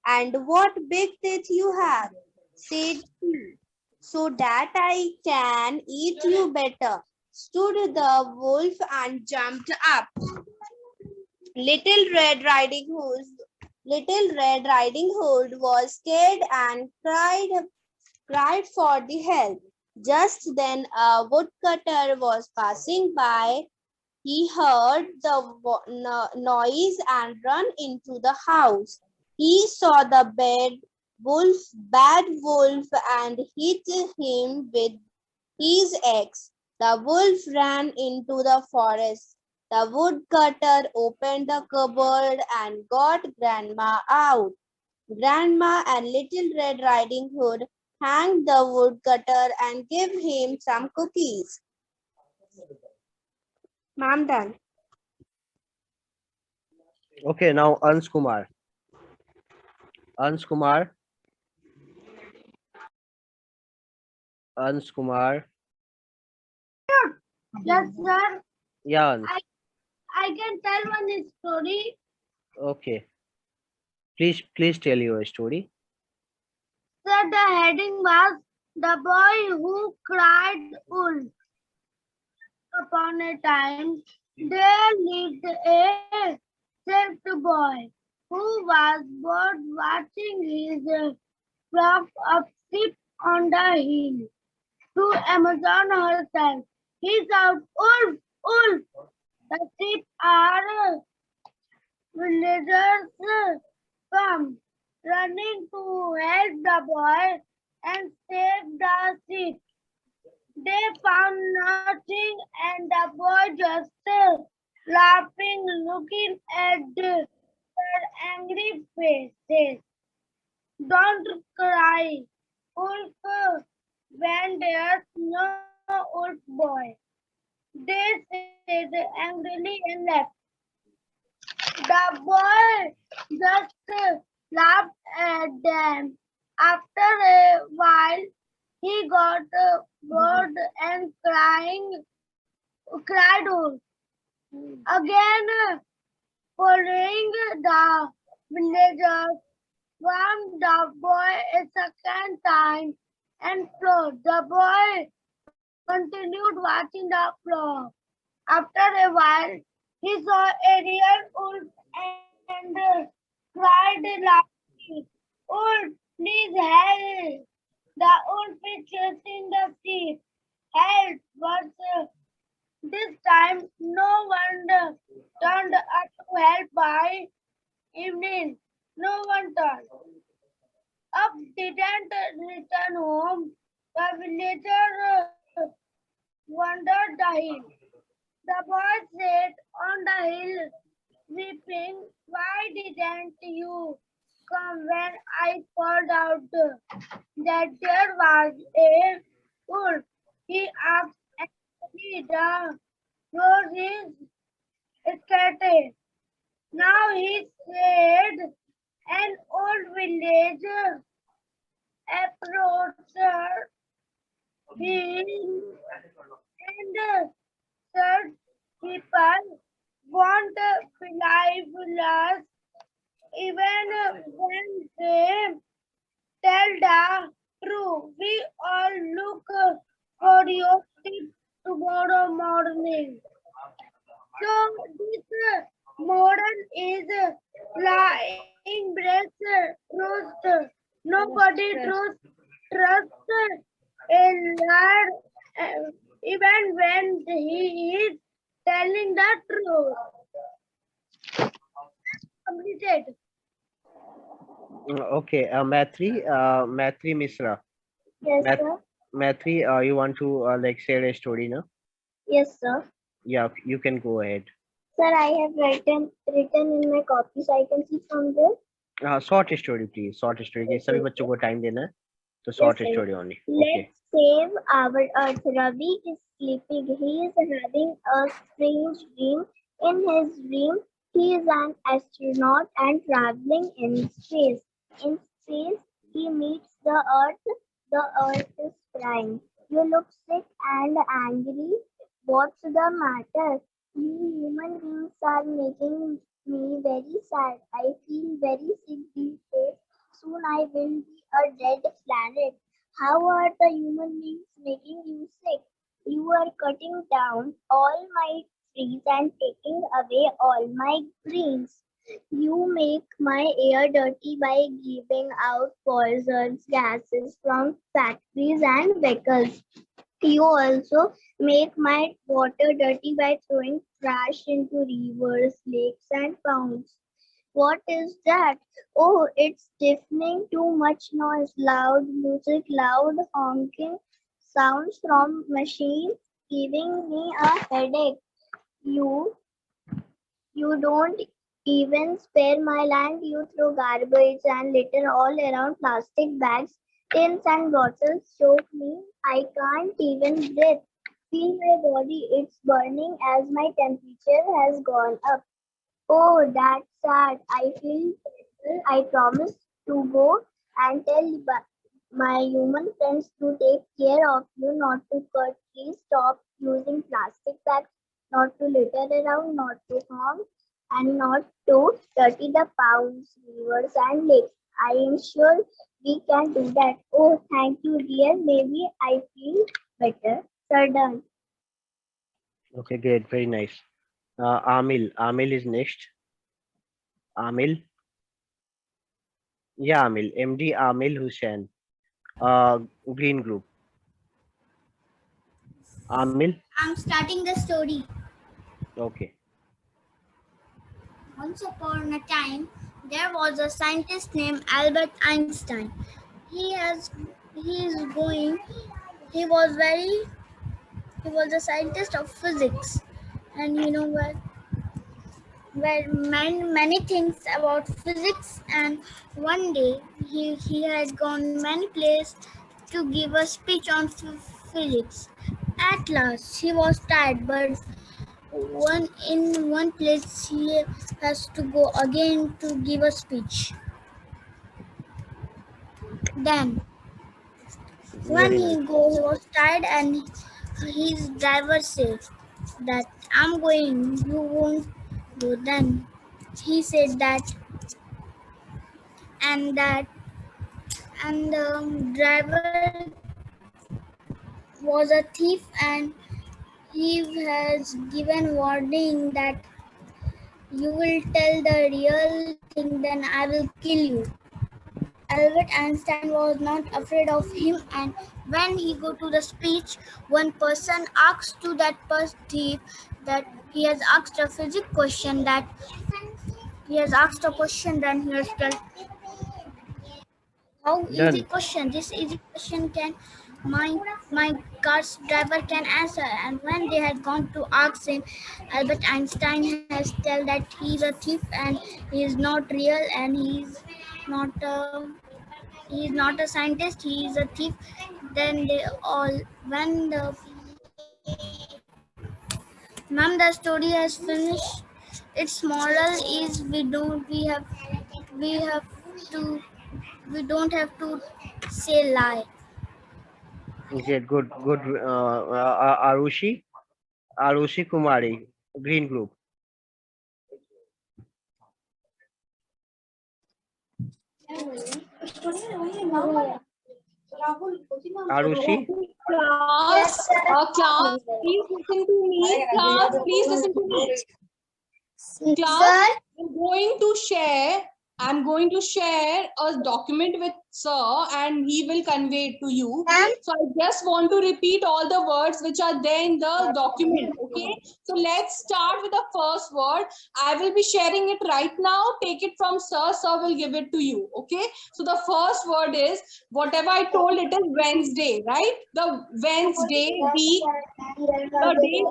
"And what big teeth you have," said he. "So that I can eat you better," stood the wolf and jumped up. Little Red Riding Hood was scared and cried for the help. Just then a woodcutter was passing by. He heard the noise and ran into the house. He saw the bad wolf and hit him with his axe. The wolf ran into the forest. The woodcutter opened the cupboard and got Grandma out. Grandma and Little Red Riding Hood hanged the woodcutter and gave him some cookies. Ma'am, done. Okay, now Ans Kumar. Ans Kumar. Ans Kumar. Yes, sir. Yeah, Ans. I can tell one story. Okay. Please tell your story. Sir, the heading was The Boy Who Cried Wolf. Upon a time, there lived a sick boy who was bored watching his flock of sheep on the hill. To Amazon herself, he shouted, "Wolf, wolf! The sheep are villagers come!" Running to help the boy, and saved the sheep. They found nothing, and the boy just laughing, looking at their angry faces. Don't cry, Wolf, when there's no Wolf boy. They said angrily and left. The boy just laughed at them. After a while, he got bored and cried Wolf. Again, following the villagers warmed the boy a second time and flowed. The boy continued watching the floor. After a while, he saw a real wolf and cried loudly, "Wolf, please help! The wolf is chasing the sheep. Help!" But this time, no one turned up to help. By evening, no one turned up, didn't return home. The villager wandered the hill. The boy sat on the hill, weeping. "Why didn't you come when I called out that there was a wolf?" He asked angrily. The road is scattered. Now he said, an old villager approached him and said, "People want believers even when they tell the truth. We all look for your tip tomorrow morning." So this modern is lying breast truth. Nobody trusts a liar even when he is telling the truth. Completed. Okay, Maitri Misra. Yes, Math- sir. Maitri, you want to like share a story now? Yes, sir. Yeah, you can go ahead. Sir, I have written in my copy, so I can see from there. Short story, please. Short story. Yes, सभी sir. बच्चों को time देना है, तो short Yes, sir. story only. Okay. Let's save our Earth. Ravi is sleeping. He is having a strange dream. In his dream, he is an astronaut and traveling in space. In space, he meets the Earth. The Earth is crying. "You look sick and angry. What's the matter? You human beings are making me very sad. I feel very sick these days. Soon I will be a dead planet. How are the human beings making you sick? You are cutting down all my trees and taking away all my greens. You make my air dirty by giving out poisonous gases from factories and vehicles. You also make my water dirty by throwing trash into rivers, lakes, and ponds. What is that? Oh, it's deafening, too much noise, loud music, loud honking sounds from machines giving me a headache. You don't even spare my land. You throw garbage and litter all around, plastic bags, tins and bottles choke me. I can't even breathe. Feel my body, it's burning as my temperature has gone up. Oh, that's sad. I feel terrible. I promise to go and tell my human friends to take care of you, not to cut trees, stop using plastic bags, not to litter around, not to harm, and not to dirty the ponds, rivers, and lakes. I am sure we can do that. Oh, thank you, dear. Maybe I feel better. Sir, done. Okay, great. Very nice. Amil is next. Amil. Yeah, Amil. MD Amil Hussain. Green Group. Amil. I'm starting the story. Okay. Once upon a time, there was a scientist named Albert Einstein. He he was very he was a scientist of physics, and you know where many things about physics. And one day he had gone many places to give a speech on physics. At last he was tired, but one place he has to go again to give a speech. Then when Very nice. he was tired, and his driver said that I'm going, you won't go. Then he said that, and that and the driver was a thief, and he has given warning that you will tell the real thing, then I will kill you. Albert Einstein was not afraid of him, and when he go to the speech, one person asked to that thief that he has asked a physics question, that he has asked a question, then he has told how easy Done. question, this easy question can my car's driver can answer. And when they had gone to ask him, Albert Einstein has told that he is a thief and he is not real, and not a he is not a scientist, he is a thief. Then they all, when the ma'am, the story has finished. Its moral is we have to we don't have to say lie. Okay, good, good. Arushi Kumari, Green Group. Arushi, Class, class, please listen to me. Class, please listen to me. Class, I'm going to share a document with sir, and he will convey it to you. So I just want to repeat all the words which are there in the document. Okay. So let's start with the first word. I will be sharing it right now. Take it from sir. Sir will give it to you. Okay. So the first word is, whatever I told, it is Wednesday, right? The Wednesday week. The day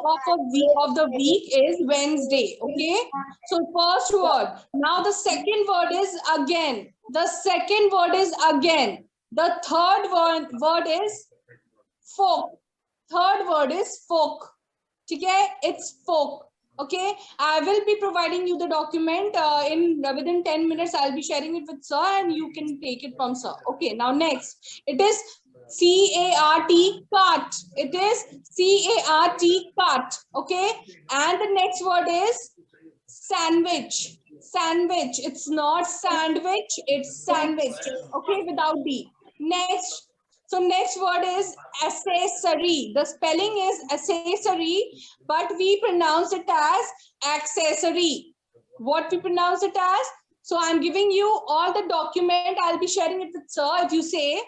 of the week is Wednesday. Okay. So first word. Now the second word is again. The second word is again. The third word is folk. Third word is folk. Okay, it's folk. Okay, I will be providing you the document within 10 minutes. I'll be sharing it with sir, and you can take it from sir. Okay, now next, it is C-A-R-T, cart. It is C-A-R-T, cart. Okay, and the next word is sandwich. Sandwich. It's not sandwich, it's sandwich. Okay, without D. Next. So next word is accessory. The spelling is accessory, but we pronounce it as accessory. What we pronounce it as? So I'm giving you all the document. I'll be sharing it with sir if you say,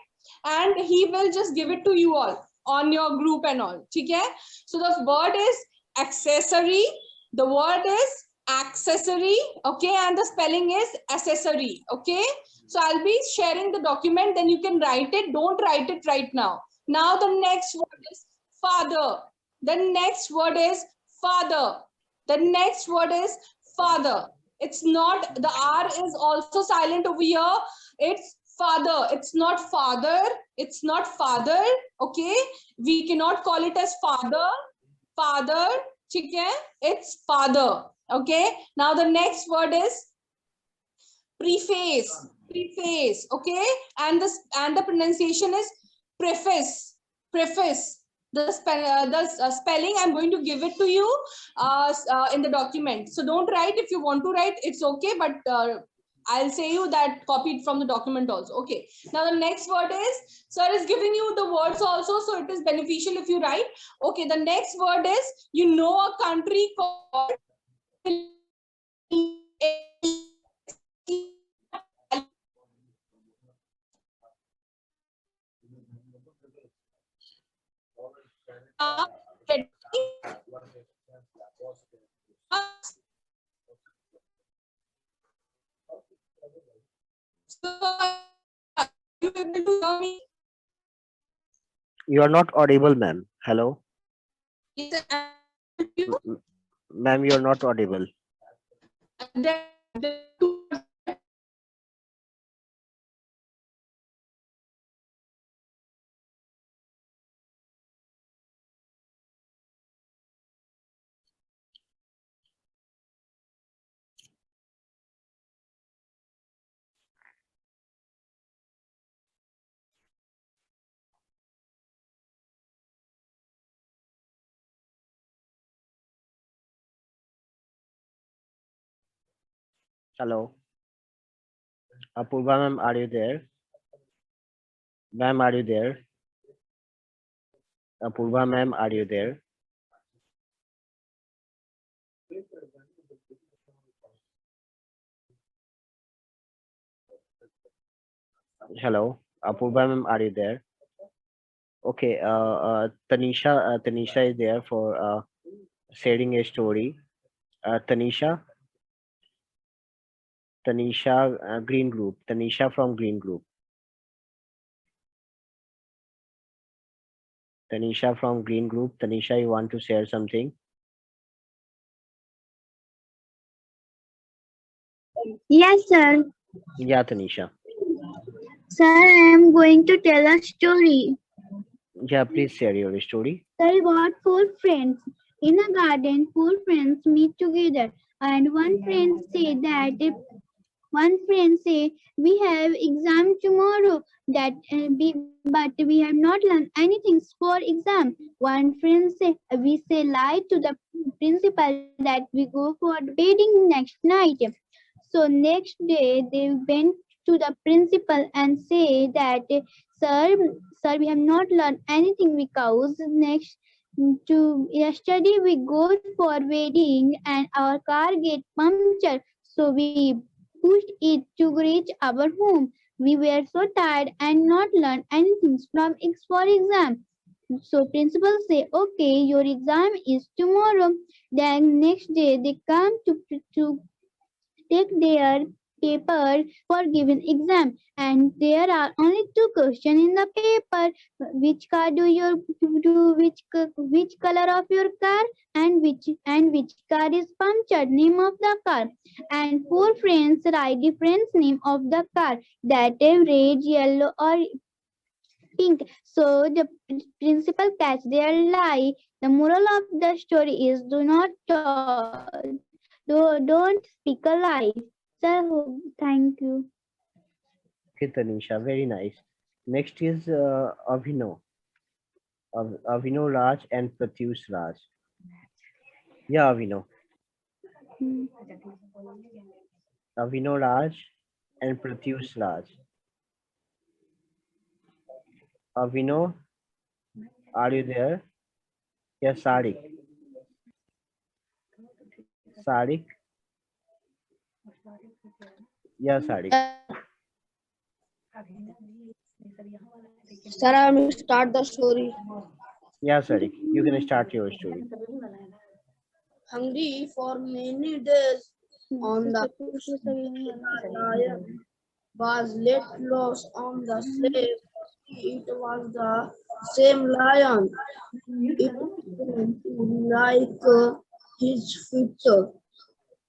and he will just give it to you all on your group and all. Okay? So the word is accessory. The word is accessory. Okay, and the spelling is accessory. Okay. So I'll be sharing the document, then you can write it. Don't write it right now. Now the next word is father. The next word is father. The next word is father. It's not, the R is also silent over here. It's father. It's not father. It's not father. Okay. We cannot call it as father. Father. Okay. It's father. Okay. Now the next word is preface. Preface. Okay, and the pronunciation is preface. Preface. The spelling I'm going to give it to you in the document. So don't write. If you want to write, it's okay, but I'll say you that copied from the document also. Okay. Now the next word is, sir is giving you the words also, so it is beneficial if you write. Okay. The next word is, you know, a country called So, are you able to hear me? You are not audible, ma'am. Hello, Yes, you. ma'am. You are not audible. There are two words there. Hello, Apurva, ma'am. Are you there? Ma'am, are you there? Apurva, ma'am. Are you there? Hello, Apurva, ma'am. Are you there? Okay. Tanisha is there for sharing a story. Tanisha. Green Group. Tanisha from Green Group. Tanisha from Green Group. Tanisha, you want to share something? Yes, sir. Yeah, Tanisha. Sir, I am going to tell a story. Yeah, please share your story. Sir got four friends. In a garden, four friends meet together, and one friend say we have exam tomorrow but we have not learned anything for exam. One friend say we say lie to the principal that we go for wedding next night. So next day they went to the principal and say that sir, we have not learned anything because next to yesterday we go for wedding and our car get punctured. So we pushed it to reach our home. We were so tired and not learned anything from for exam. So principal say, okay, your exam is tomorrow. Then next day they come to take their paper for given exam, and there are only two questions in the paper. Which car do you do, which color of your car, and which car is punctured, name of the car. And four friends write different name of the car, that is red, yellow or pink. So the principal catch their lie. The moral of the story is do not don't speak a lie. So thank you. Okay, Tanisha, very nice. Next is Avino. Avino Raj and Pratyush Raj. Yeah, Avino. Avino Raj and Pratyush Raj. Avino, are you there? Yeah, Sadik. Sadik. Yeah, Sadik. Sir, I will start the story. Yeah, Sadik. You can start your story. Hungry for many days on the lion was let loose on the slave. It was the same lion. It looked like his future.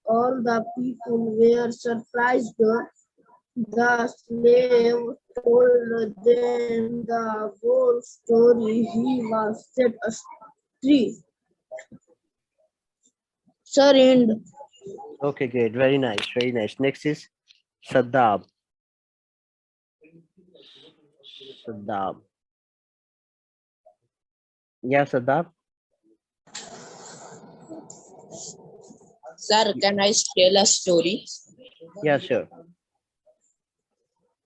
All the people were surprised. The slave told them the whole story. He was set free. Sir, end. Okay, great. Very nice. Very nice. Next is Saddam. Saddam. Yeah, Saddam. Sir, can I tell a story? Yeah, sure.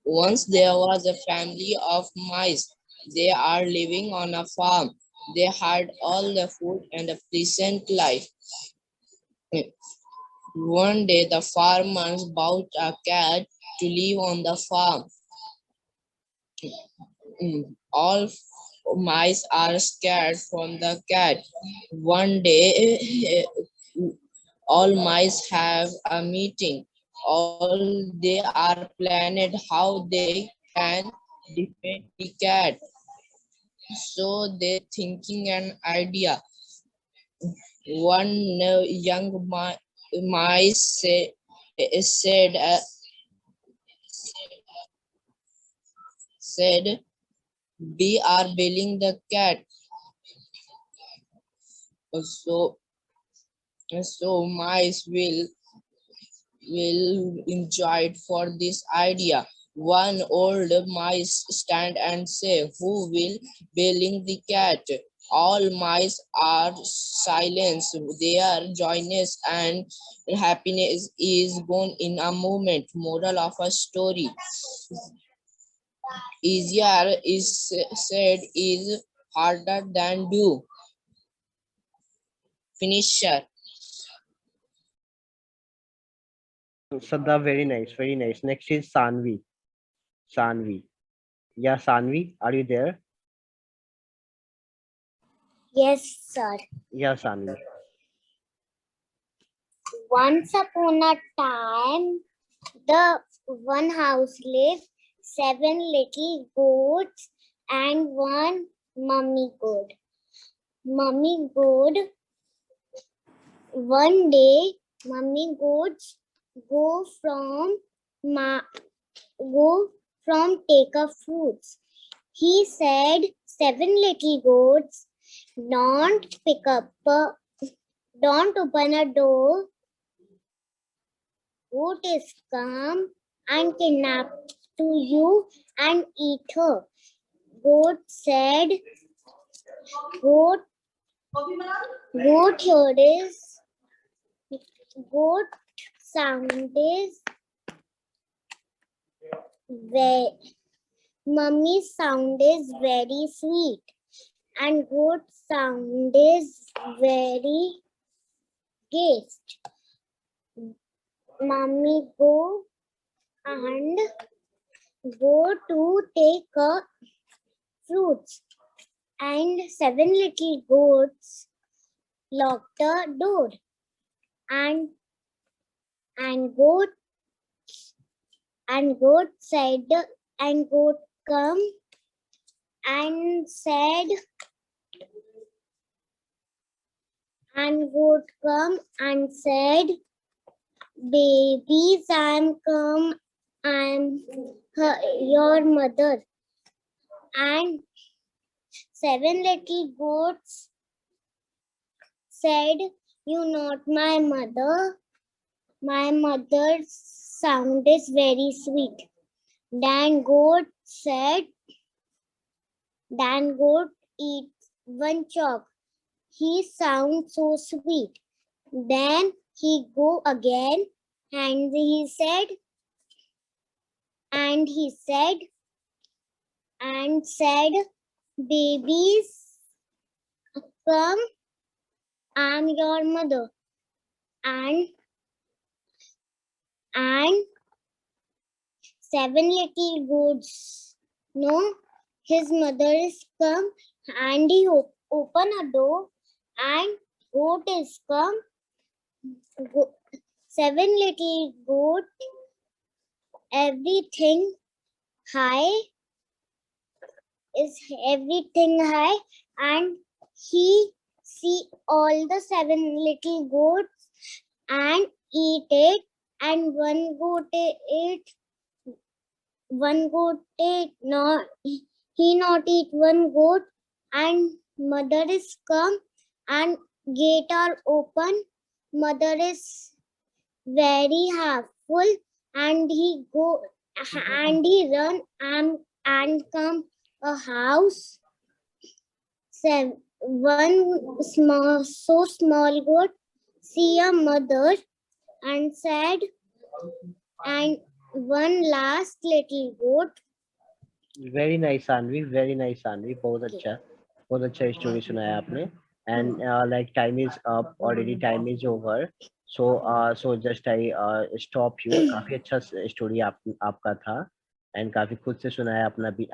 Once there was a family of mice. They are living on a farm. They had all the food and a pleasant life. One day the farmers bought a cat to live on the farm. All mice are scared from the cat. One day all mice have a meeting. All they are planned how they can defeat the cat. So they thinking an idea. One young mice said, we are building the cat. So mice will enjoy it for this idea. One old mice stand and say, who will building the cat? All mice are silent. Their joyness and happiness is gone in a moment. Moral of a story. Easier is said is harder than do. Finisher. Sada, very nice, very nice. Next is Sanvi. Sanvi. Yeah, Sanvi, are you there? Yes, sir. Yeah, Sanvi. Once upon a time, the one house lived 7 little goats and one mummy goat. Mummy goat. One day, mummy goats go from take a fruits. He said, 7 little goats, don't open a door. Goat is come and kidnap to you and eat her. Goat said, goat here is, goat sound is mummy's sound is very sweet and goat sound is very gaste. Mummy go to take fruits and 7 little goats locked the door and goat said and goat come and said babies, I'm your mother. And 7 little goats said, you not my mother. My mother's sound is very sweet. Then goat eat one chalk. He sounds so sweet. Then he go again and he said, babies, come, I'm your mother. And 7 little goats know his mother is come and he open a door and goat is come. 7 little goat, everything high and he see all the 7 little goats and eat it and one goat not eat one goat and mother is come and gate are open. Mother is very full and he go and he run and come a house. One small goat see a mother and said, and one last little goat. Very nice, Sanvi. Very nice, Sanvi. बहुत अच्छा story सुनाया आपने. And like time is up already, time is over. So just I stop you. काफी अच्छा story आपका था and काफी खुद से सुनाया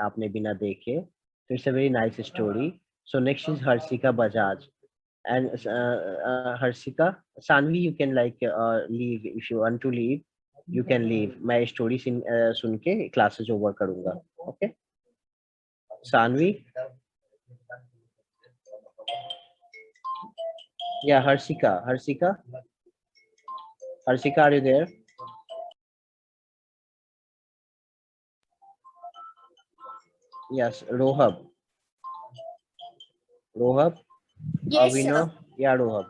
आपने बिना देखे. So it's a very nice story. So next is Harshika Bajaj. And Harshika, Sanvi, you can like leave if you want to leave. You can leave. मैं स्टोरी सुन के क्लासेस ओवर करूंगा. Okay. Sanvi. Yeah, Harsika. Harsika, are you there? Yes, Rohab. Rohab. Yes, We sir. know. Yeah, Rohab.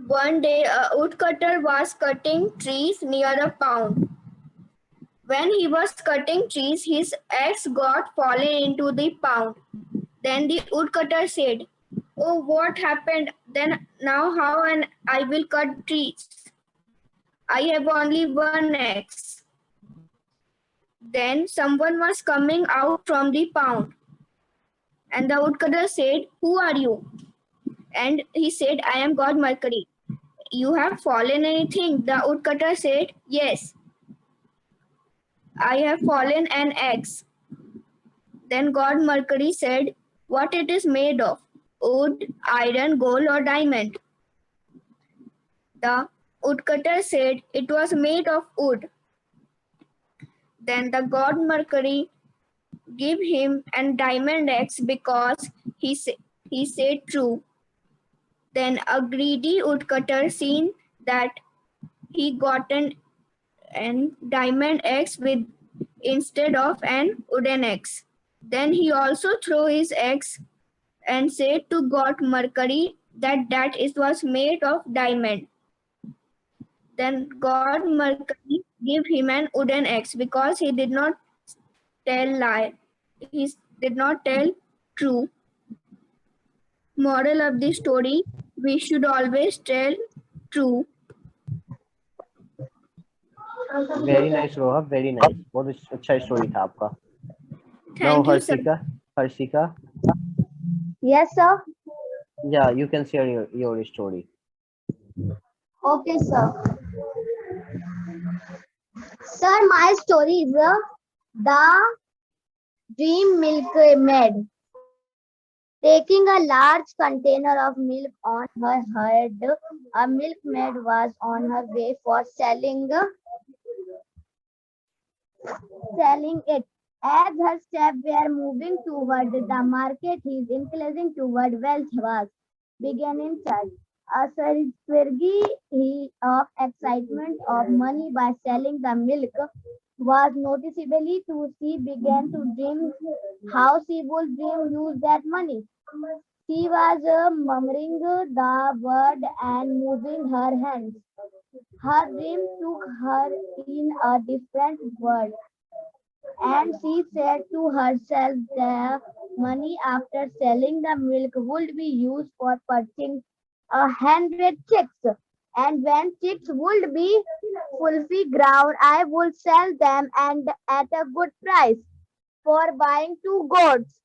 One day, a woodcutter was cutting trees near a pond. When he was cutting trees, his axe got fallen into the pond. Then the woodcutter said, "Oh, what happened? Then now how and I will cut trees? I have only one axe." Then someone was coming out from the pond. And the woodcutter said, "Who are you?" And he said, "I am God Mercury." "You have fallen anything?" The woodcutter said, "Yes, I have fallen an axe." Then God Mercury said, "What it is made of? Wood, iron, gold, or diamond?" The woodcutter said it was made of wood. Then the God Mercury gave him a diamond axe because he said true. Then a greedy woodcutter, seen that he got an diamond axe with instead of an wooden axe. Then he also threw his axe and said to God Mercury that it was made of diamond. Then God Mercury gave him an wooden axe because he did not tell lie. He did not tell true. Moral of the story: we should always tell true. Very nice, Rohab. Very nice. बहुत अच्छा story था आपका. Now, Thank you, sir. Harsika. Yes, sir. Yeah, you can share your story. Okay, sir. Sir, my story is the dream milkmaid. Taking a large container of milk on her head, a milkmaid was on her way for selling it. As her steps were moving toward the market, his increasing toward wealth was began in sight. A surge of excitement of money by selling the milk was noticeably to she began to dream how she would use that money. She was murmuring the word and moving her hands. Her dream took her in a different world, and she said to herself the money after selling the milk would be used for purchasing 100 chicks. And when chicks would be fully grown, I would sell them and at a good price for buying 2 goats.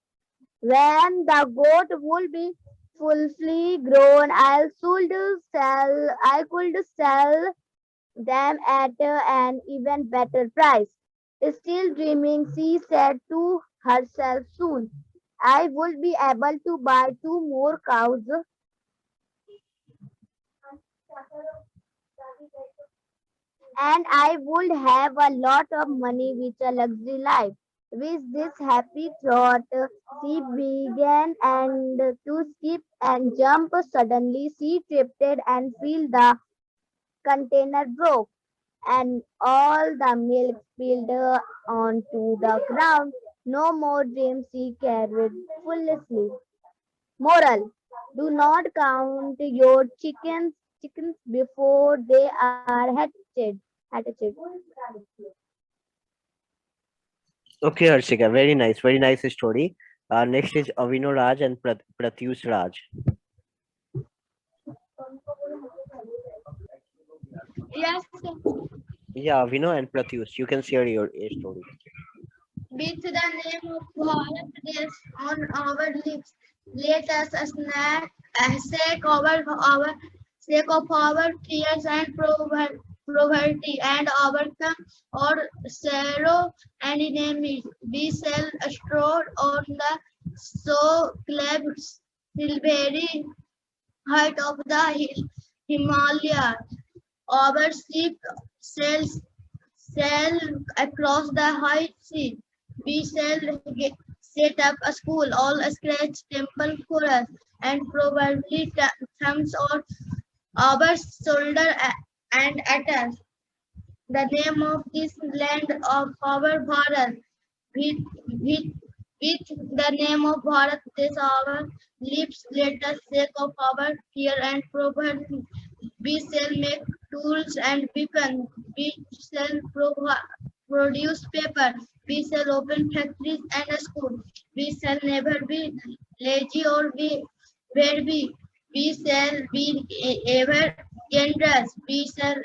When the goat would be fully grown, I could sell them at an even better price. Still dreaming, she said to herself, soon I would be able to buy 2 more cows and I would have a lot of money with a luxury life. With this happy thought, she began and to skip and jump. Suddenly, she tripped and fell. The container broke, and all the milk spilled onto the ground. No more dreams she carried foolishly. Moral: do not count your chickens before they are hatched. Okay, Harsika. Very nice. Very nice story. Next is Avino Raj and Pratyush Raj. Yes, Yeah, Avino and Pratyush, you can share your story. with the name of Bharat Desh on our lips, let us sake of our fears and poverty and overcome our sorrow and enemies. We shall stroll on the so-called silvery height of the Himalaya. Our ship sail across the high sea. We shall set up a school, all a scratch temple for us. and probably thumbs on our shoulder and at us. The name of this land of our Bharat, with, with, with the name of Bharat, this our lips, let us sake of our fear and poverty. We shall make tools and beacons. We shall produce paper. We shall open factories and schools. We shall never be lazy or be where we shall be ever generous. We shall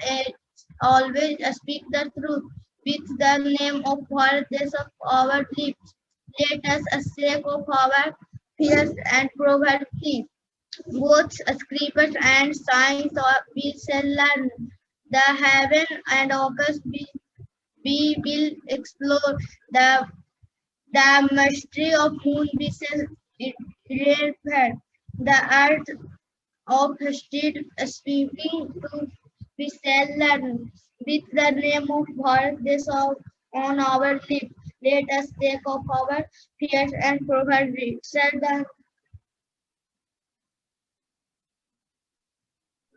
always speak the truth with the name of Bharat, Desh of our lips. Let us sake of our fears and poverty. Both scriptures and science we shall learn. The heaven and August we will explore the mystery of moon we shall read. The earth of street sweeping to we shall learn. With the name of Bharat Desh on our lips, let us take of our fears and poverty. Shall the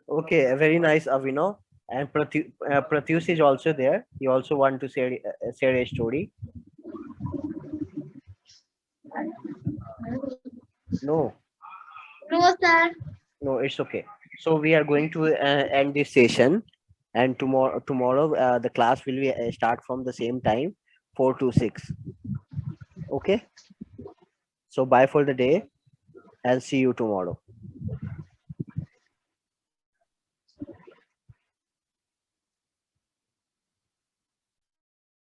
Okay, very nice, Avino. And Pratyush is also there. He also want to share a story. No. No, sir. No, it's okay. So we are going to end this session, and tomorrow the class will be start from the same time, 4 to 6. Okay. So bye for the day, and see you tomorrow.